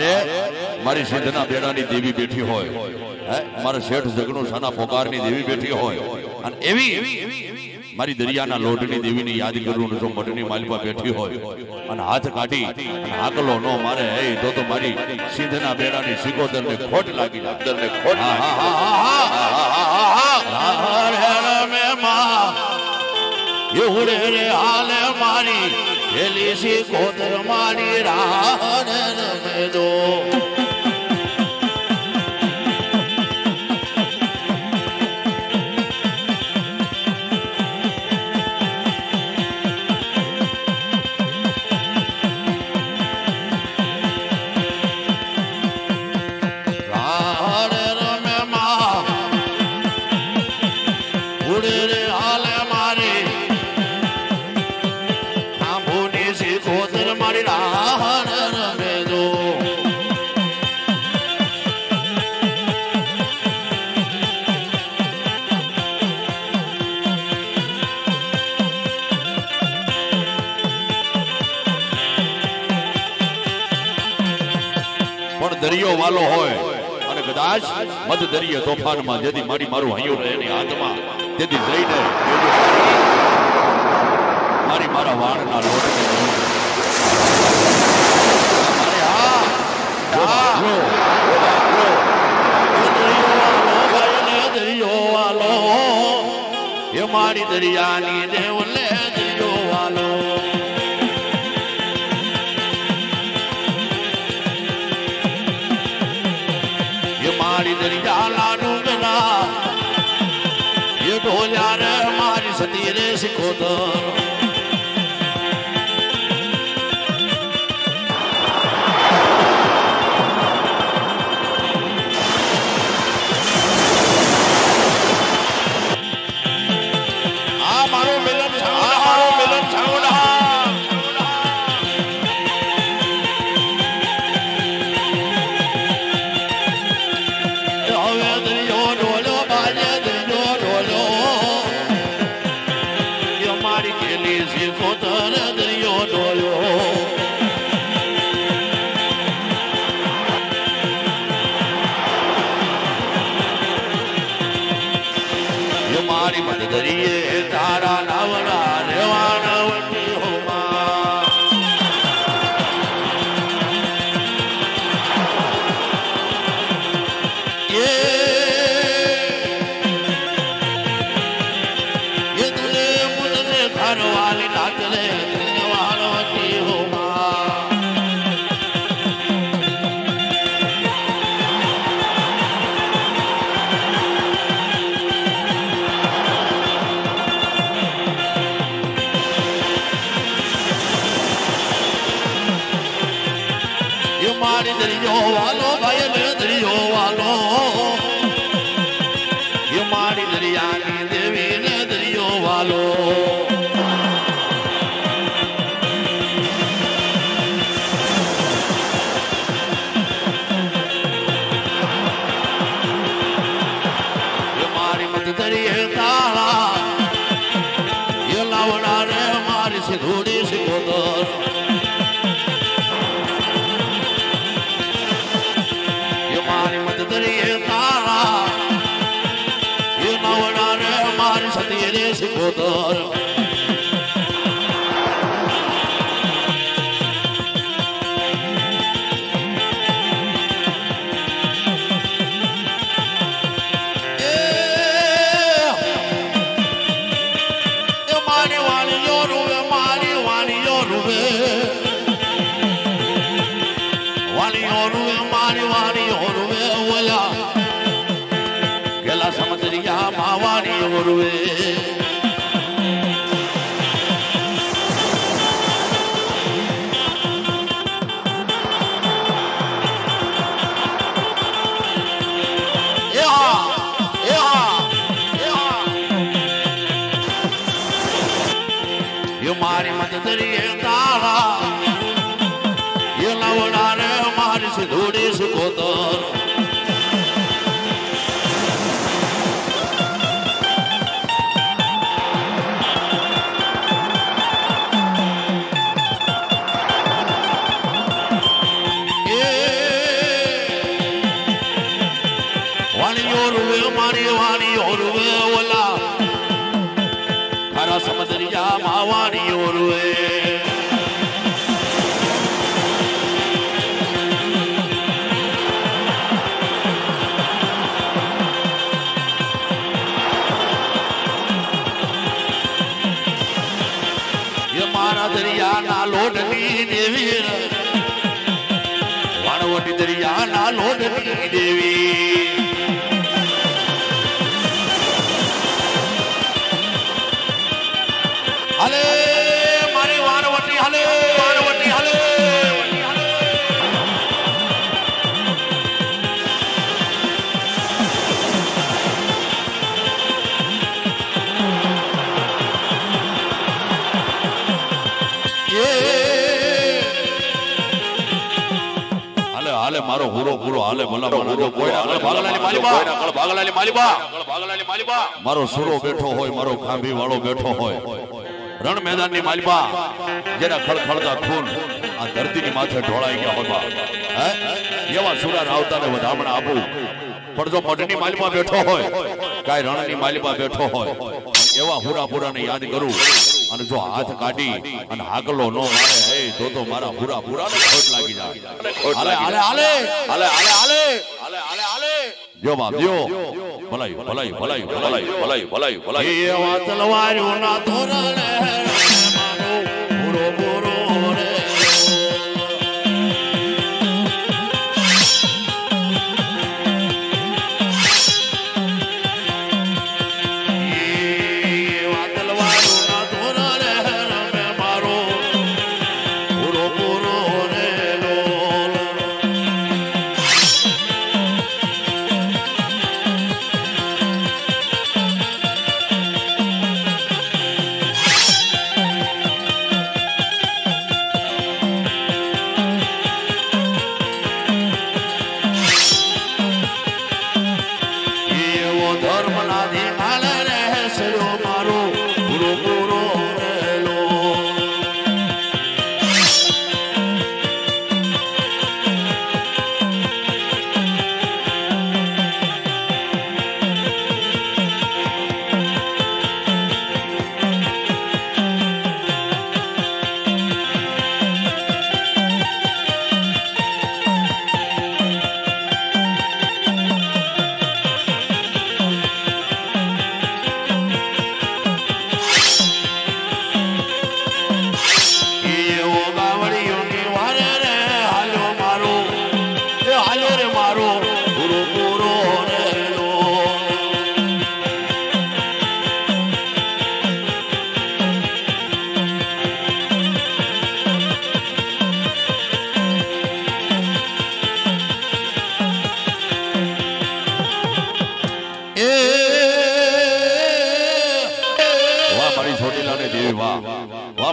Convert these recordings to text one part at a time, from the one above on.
अरे मारी सिद्धना बेड़ानी देवी बैठी होय मारा शेठ जगनो साना पोकारनी देवी बैठी होय अन एवी मारी दरियाना लोटनी देवीने याद करूं जो मटनी मालपा बैठी होय अन हाथ काढी अन आकलो नो मारे ए तो मारी सिद्धना बेड़ानी सिकोदर ने खोट लागी अंदर ने खोट में मां ये उड़े रे हाले मारी हेली सिकोदर मारी राहन में दो दरियो वालो होय अने कदाच मध दरिये तोफान में जदी मारी मारू हयो रहे ने आत्मा तेदी जईने मारी मारा वाण ना लोट अरे हां दरियो वालो ये मारी दरियानी देवले दरियो वालो मारी दरिया लाडूंगना ये ढोलिया रे मारी सतीरे सिकोदर मारो मिलन छावड़ा मारी मत दरिये तारा नावना रेवाना वटी होमा ये तुले मुझे घर वाली नाचले रेवाना वटी होमा मारी दरियो वालो भाई दरियो वालो ये मारी दरियानी देवी ने दरियो वालो ये मारी मत दरिये तारा ये लावड़ा रे मारी सिधूड़ी सिकोदर दरिये तारा ये नवना रे मारी सतीरे सिकोदर ये मारी वाली योरुवे मारी वाली योरुवे वाली योरुवे मारी वाली योरुवे गेला समदरिया मावानी ओरुवे ये मारी मत दरिये तारा ये लवड़ा रे मारी सिधूड़ी सिकोदर Yeah. મારા સમદરિયા માવાણીઓ રોએ દરિયાના લોટની દેવી વાણવટી દરિયાના લોટની દેવી હાલે મારી વાણવટી હાલે વાણવટી હાલે મારો હુરો પૂરો હાલે ભલા માનો કોઈ આગળ ભાગલાની માલીબા કોઈના આગળ ભાગલાની માલીબા ભાગલાની માલીબા મારો સુરો બેઠો હોય મારો ખાંભી વાળો બેઠો હોય રણ મેદાનની માલીબા જેના ખળખળતા ખૂન આ ધરતીની માથે ઢોળાઈ ગયા હોય હે એવા સુરા રાવતાને વધામણા આપું પણ જો મઢની માલીબા બેઠો હોય કાઈ રણની માલીબા બેઠો હોય એવા હુરાપુરાને યાદ કરું અને જો હાથ કાઢી અને હાકલો નો મારે હે તો મારા હુરાપુરાને ખોટ લાગી જાય હાલે હાલે હાલે હાલે હાલે હાલે હાલે હાલે હાલે જો બાપ જો ભલાઈ ભલાઈ ભલાઈ ભલાઈ ભલાઈ ભલાઈ ભલાઈ એવા તલવારોના ધોરણે મારો પૂરો પૂરો રે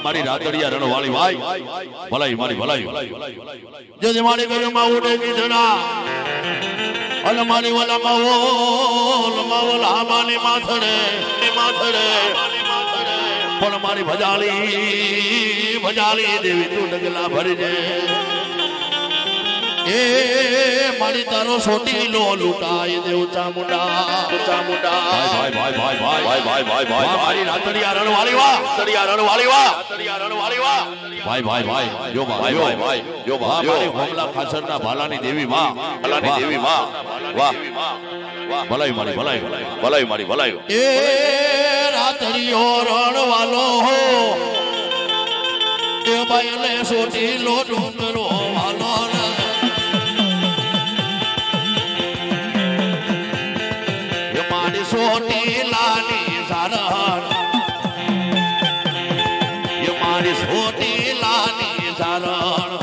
મારી રાતડિયા રણવાળી ભાઈ ભલાઈ મારી ભલાઈ જે મારી ઘરમાં ઉડે કીધડા અને મારી વાલા માવોલ આમાની માથડે પણ મારી ભજાલી દેવી તું ડગલા ભરી એ મારી તારો સોટી લો લૂટાય દેવ ચામુંડા ભાઈ ભાઈ ભાઈ ભાઈ ભાઈ ભાઈ ભાઈ મારી રાતડિયા રણવાળી વાહ ભાઈ ભાઈ ભાઈ જો ભાઈ ભાઈ જો મારી હોમલા ખાસરના ભાલાની દેવી માં વાહ ભલાઈ મારી ભલાઈ મારી ભલાઈ એ રાતડિયો રણવાલો હો એ બાયલે સોટી લો ડુંગરો વાલો સોટી લાની સારણ ये मारी सोटी लानी सारण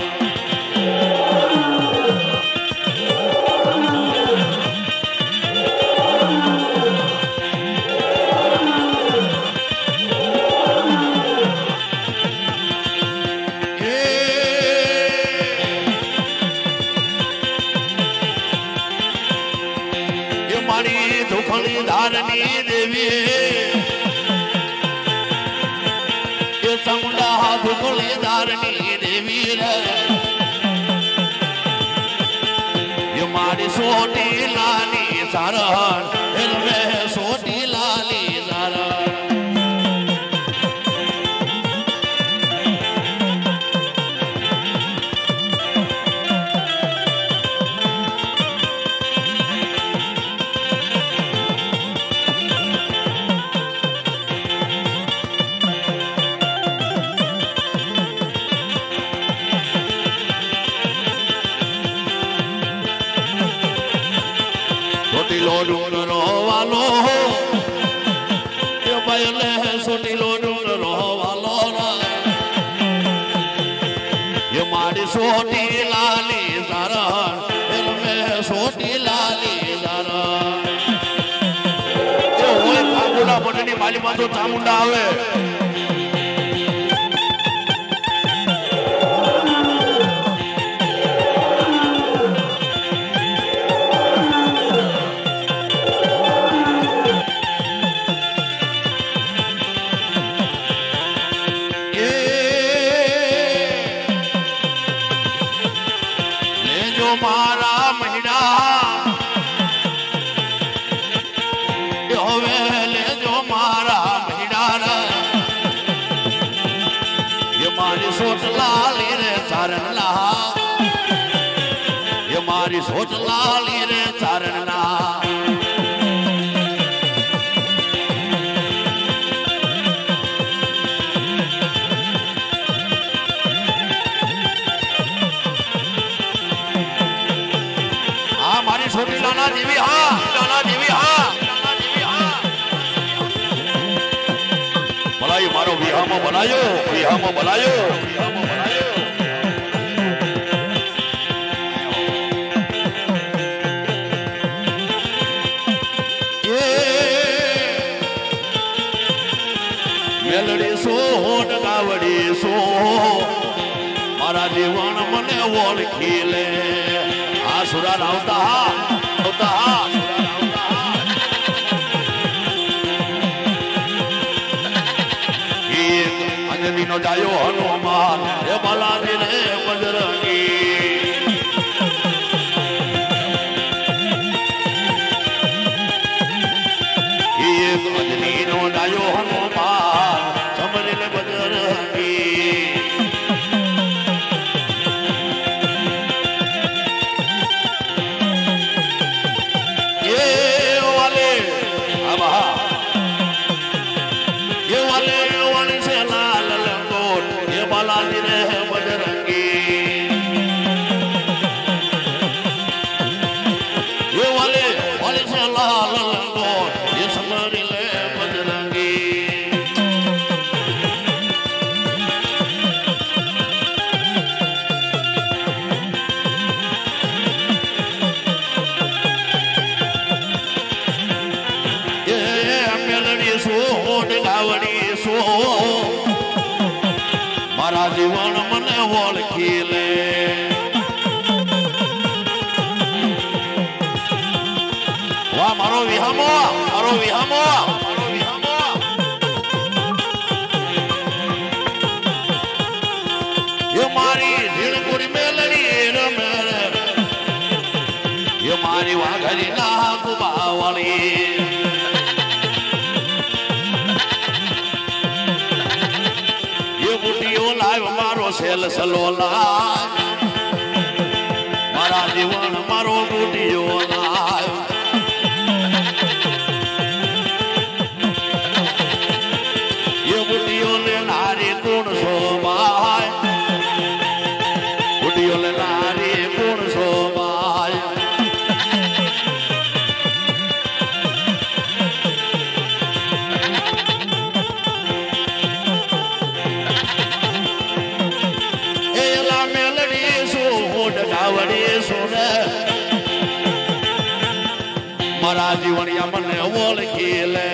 धारनी देवी ये समुंडा धुखली धारनी देवी ये मारी सोटी लानी सारण सोटी लाली सारण सोटी लाली जारण में सोटी लाली जारण जो होय फागुला मटनी मालीमा तो चामुंडा आवे मारा महीना ले जो मारा महीना ये मारी सोच लाली रे चारण ला ये मारी सोच लाली रे चारण ला छोटी लाना देवी हाँ लाना देवी हाँ बनायो मारो विहामो बनायो मेलडी सो डगावड़ी सो मारा जीवन मने ओळखी ले सुरा रावता अंजनी नो जायो हनुमान हे बालाजी रे बजरंगी अंजनी नो जायो हनुमान समरिल बजरंगी मारा जीवन मने ओळखी ले वाह मारो विहामो ये मारी झिणकुड़ी मेलड़ी रमे ये मारी वाघरी ना कुबावली मारो सेल सलोला मारा जीवन मारो बूटियो ये बूटियो ले नारी गुण शोभाय बूटियो ले नारी गुण शोभाय मारा जीवन या मने ओळखी ले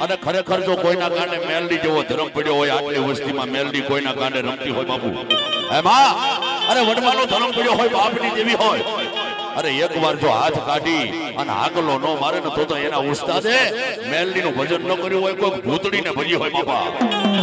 अरे खरेखर जो कोईना कांडे मेलडी जेवो धर्म पड्यो होय आटली वस्तीमां मेलडी कोईना कांडे रमती होय बाबू हे मां अरे वडवानो धर्म पड्यो होय बापनी जेवी होय अरे एक बार जो हाथ काढी अने हाकलो नो मारे न तो एना उस्तादे मेलडी નું ભજન ન કર્યું હોય કોઈ ભૂતડીને ભજી હોય બાપા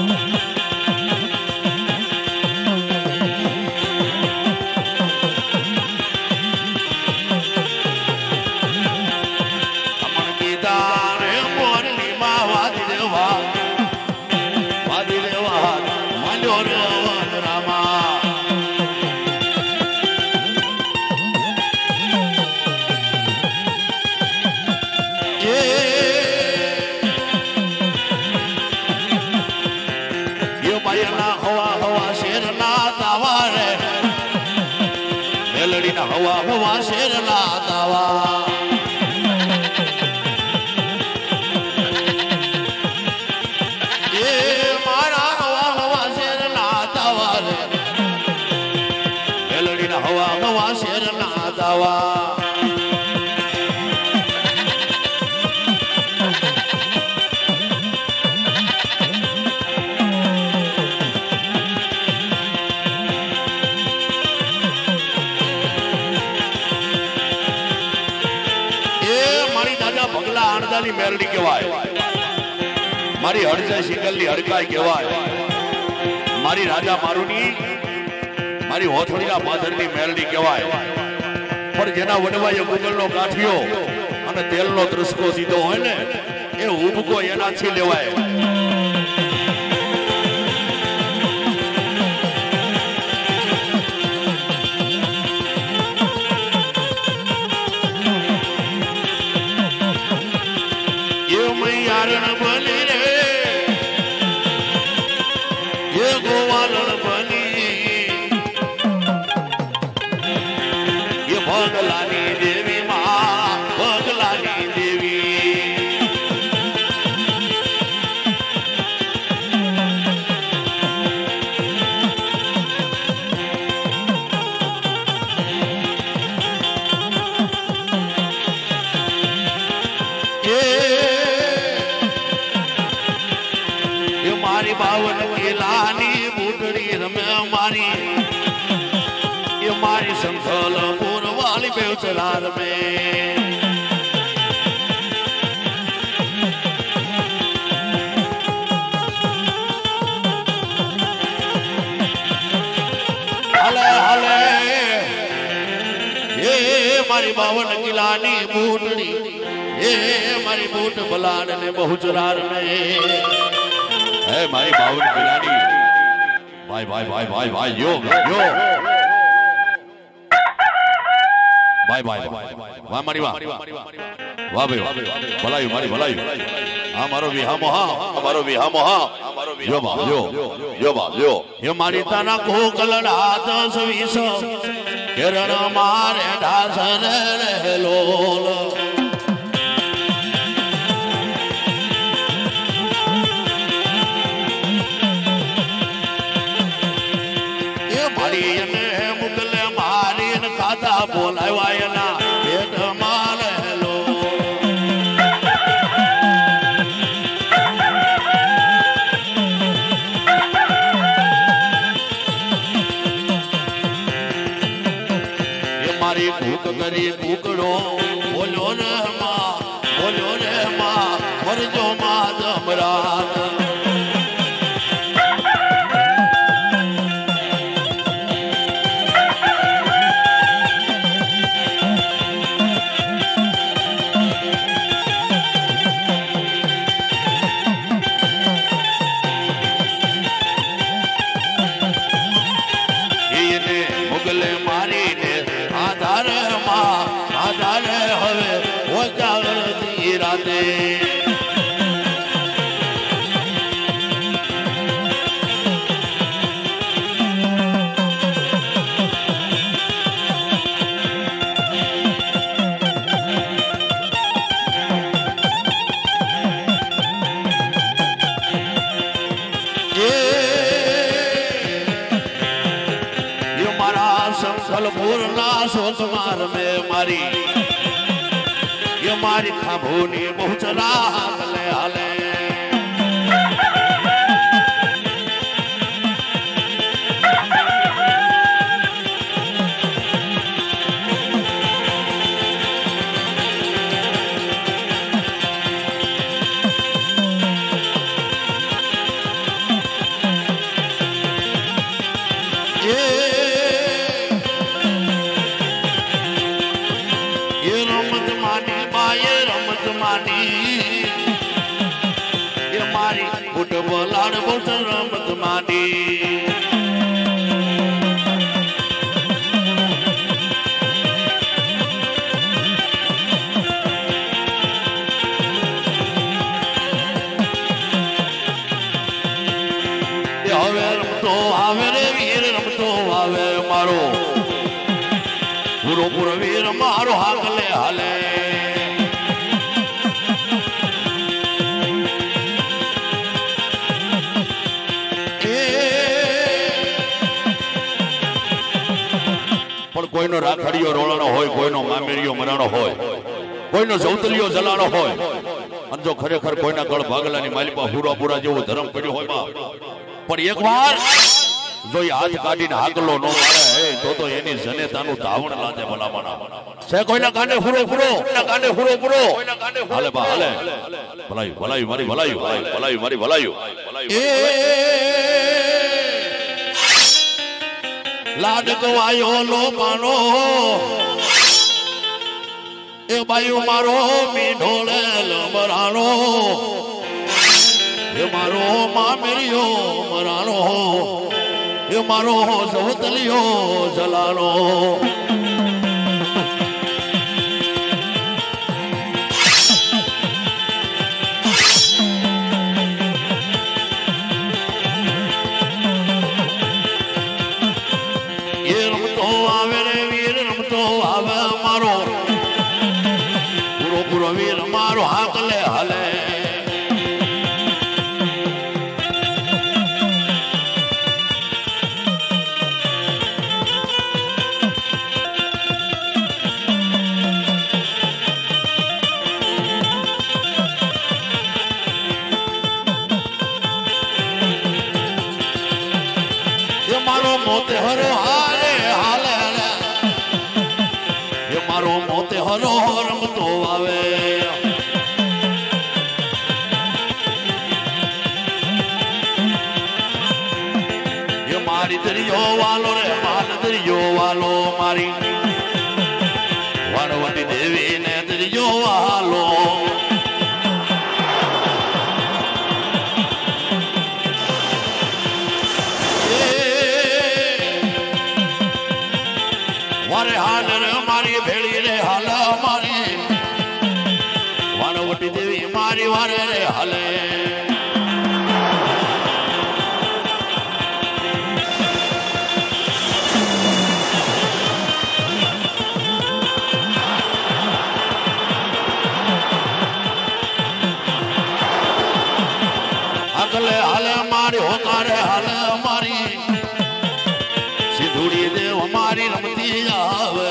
દાદા ભગલા આણદાની મેરડી કહેવાય, મારી હડજાઈ શિકલની હડકાઈ કહેવાય, મારી રાજા મારુની મારી હોથડીના પાદરની મેરડી કહેવાય. પણ જેના વડવાએ ગુગલનો કાઠિયો અને તેલનો ત્રસકો દીધો હોય ને એ ઉબકો એનાથી લેવાય. એ મૈયારણ બની રે એ ગોવાલણ બની એ ભગલાની દેવી માં ભગલાની દેવી. એ મારી 52 કિલાની બુટડી રમે મારી, એ મારી સંથલ પૂરવાળી બેવચલા રમે. હાલે હાલે એ મારી 52 કિલાની બુટડી, એ મારી બૂટ બલાડ ને બહુચરા રમે. હે મારી 52 કિલાની ભાઈ ભાઈ ભાઈ ભાઈ ભાઈ યો યો ભાઈ ભાઈ વાહ મારી વાહ વાહ ભાઈ ભલાયું મારી ભલાયું. આ મારો વિહામો હા, મારો વિહામો હા, યો બા યો યો બા યો. એ મારી તાના કોકલડા 10-20 કેરણ મારે ઢાસર રહેલો. મુગલે મારી ખાધા બોલાવ્યા એના પેટ મારેલો. એ મારી ભૂખ કરી કુકડો બોલ્યો રે માં મરજો માં જમરાત. મુગલે મારીને આધારે માં આધારે હવે ઓજાગરતી રાતે. સંખલપુરના સોસમાર મે મારી, એ મારી ખાભોની બહુચરા હાલે હાલે. એ મારી ફૂટબોલ આડબોટ રમત માંડી. હવે રમતો આવે રે વીર રમતો આવે મારો પૂરો પૂરો વીર મારો હાકલે હાલે. પણ કોઈનો રાખડીયો રોળાનો હોય, કોઈનો મામેરીયો મરાણો હોય, કોઈનો જવતલીયો જલાણો હોય, અને જો ખરેખર કોઈના ગળ ભાગલાની માલિપા હુરાપુરા જેવો ધર્મ પડ્યો હોય બાપ, પણ એકવાર જો હાથ કાઢીને હાકલો ન મારે તો એની જનેતાનું ધાવણ લાગે ભલામણા. છે કોઈના કાંડે ફૂરો ફૂરો કાંડે ફૂરો ફૂરો હાલે બા હાલે ભલાયું ભલાયું મારી ભલાયું ભલાયું મારી ભલાયું લાડકો આયો લો પાનો એ બાયું મારો મીઠોળે લમરાણો એ મારો મામેરિયો મરાણો એ મારો સવતલિયો જલાણો એ રમતો આવે રે વીર રમતો આવે મારો પૂરો પૂરો વીર મારો હાકલે હાલે મોતે હરો હારે હાલે હાલે એ મારો મોતે હરો રમતો આવે એ મારી દરિયો વાલો રે માન દરિયો વાલો મારી વાણવટી દેવી ને દરિયો વાલો મારે હાલ રે મારી ભેળી રે હાલ મારી વાણવટી દેવી મારી વારે રે હાલે આગલે હાલે મારી હોકારે હાલે મારી સિંધુડી દેવ મારી રમતી આવે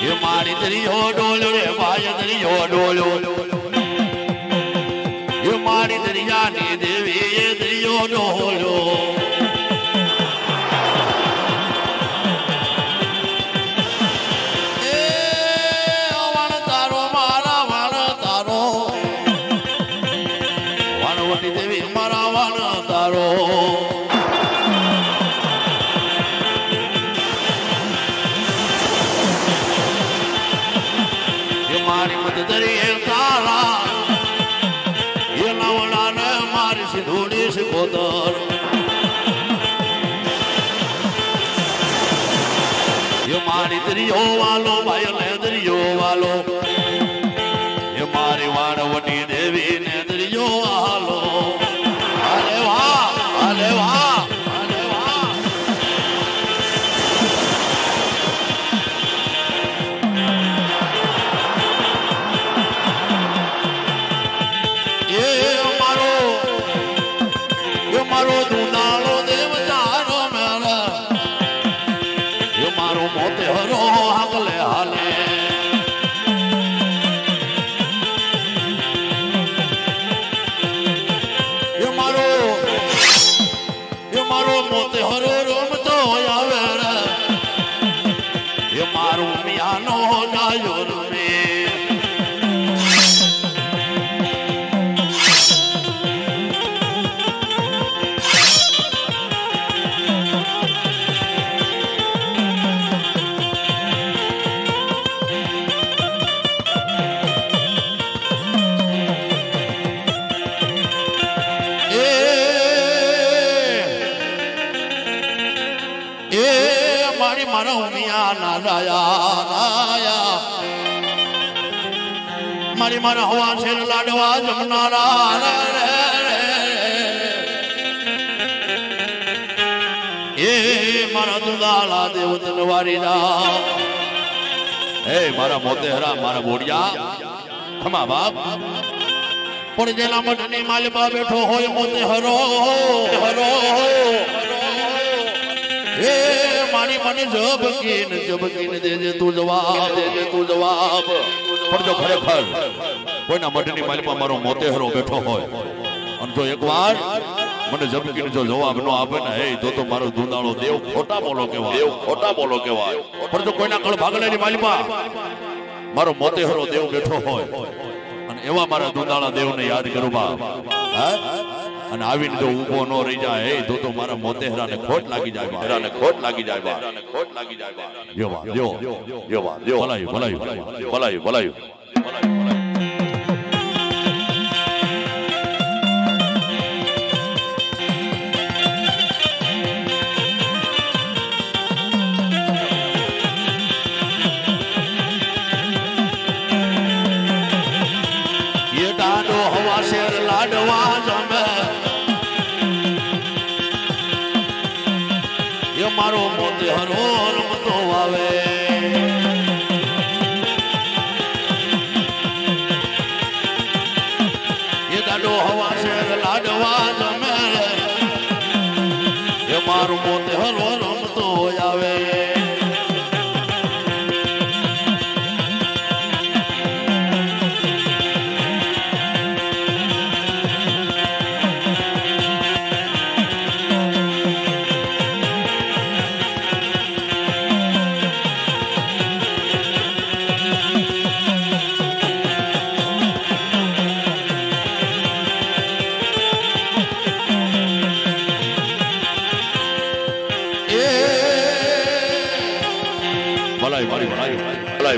એ મારી દરિયો ડોલ્યો રે ભાઈ દરિયો ડોલ્યો એ મારી દરિયાની દેવી એ દરિયો ડોલ્યો એ વાણ તારો મારા વાણ તારો વાણવટી દેવી મારા વાણ તારો એ મારી મત દરિયે તારા મારી સિંધુડી સિકોતર એ મારી દરિયો વાલો ભાઈ દરિયો વાલો એ મારી વાણવટી દેવી ને દરિયો વાલો અરે વાહ અરે વાહ અરે વાહ મારો દુનાળો દેવ તારો મેળા એ મારો મોતે હરો હાકલે હાલે એ મારો મોતે હરો રમતો આવે રે એ મારું મિયાનો ડાયો રમે મારી મારા ઉમિયા ના રાયા મારી મારા હવા છે લાડવા જમનારા એ મારા દુદાળા દેવ તલવારી રા એ મારા મોતેહરા મારા બોડિયા ખમા બાપ પણ જેના મઠની માલમાં બેઠો હોય મોતે હરો હરો હે મારી મને જબકીને દેજે તું જવાબ પણ જો ખરેખર કોઈના મઠની માલમાં મારો મોતેહરો બેઠો હોય અને જો એકવાર મને જબકીને જો જવાબ ન આપે ને હે તો મારો દુંદાળો દેવ ખોટા બોલો કહેવાય પણ જો કોઈના કળ ભાગલેની માલમાં મારો મોતેહરો દેવ બેઠો હોય અને એવા મારા દુંદાળા દેવને યાદ કરું બા અને આવીને જો ઊભો ન રહી જાય તો મારા મોતેહરાને ખોટ લાગી જાય ભલાયું શેર લાડવા જમે એ મારો મોતેહરો રમતો આવે એ દાડો હવા શેર લાડવા જમે એ મારો મોતેહરો રમતો આવે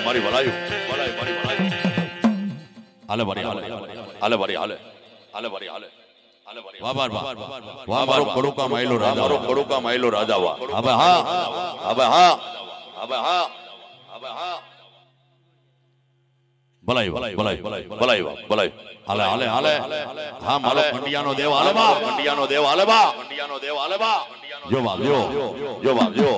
મારી ભલાયું વાહ મારો કડુકા માયલો રાજા વાહ હવે હા ભલાઈ હાલે હા મારો કંડિયાનો દેવ હાલે બા જો બાપ જો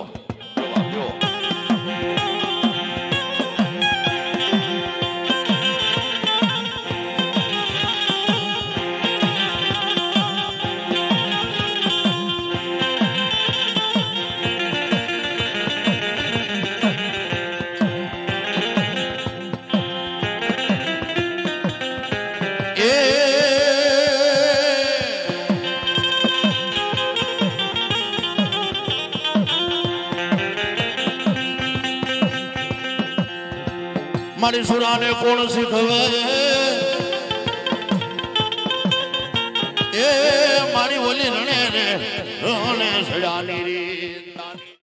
મારી સુરાને કોણ શીખવે